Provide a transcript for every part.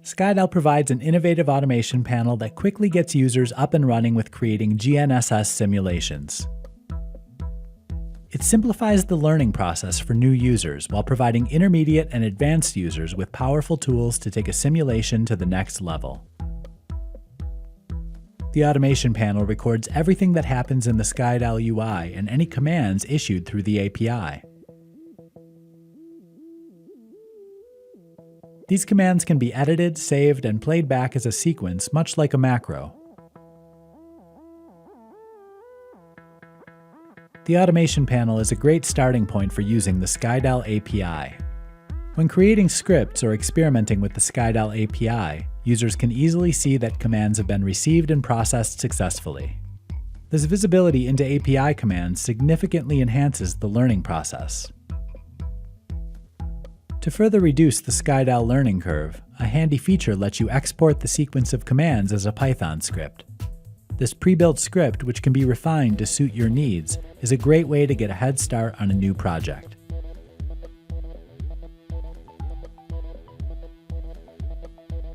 Skydel provides an innovative automation panel that quickly gets users up and running with creating GNSS simulations. It simplifies the learning process for new users while providing intermediate and advanced users with powerful tools to take a simulation to the next level. The automation panel records everything that happens in the Skydel UI and any commands issued through the API. These commands can be edited, saved, and played back as a sequence, much like a macro. The automation panel is a great starting point for using the Skydel API. When creating scripts or experimenting with the Skydel API, users can easily see that commands have been received and processed successfully. This visibility into API commands significantly enhances the learning process. To further reduce the Skydel learning curve, a handy feature lets you export the sequence of commands as a Python script. This pre-built script, which can be refined to suit your needs, is a great way to get a head start on a new project.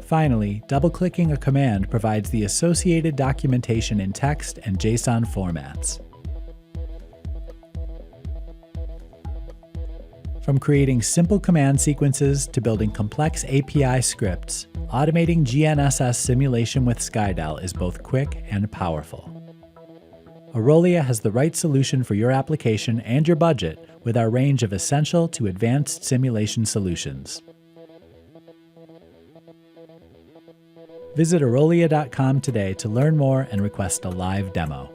Finally, double-clicking a command provides the associated documentation in text and JSON formats. From creating simple command sequences to building complex API scripts, automating GNSS simulation with Skydel is both quick and powerful. Aurolia has the right solution for your application and your budget with our range of essential to advanced simulation solutions. Visit Aurolia.com today to learn more and request a live demo.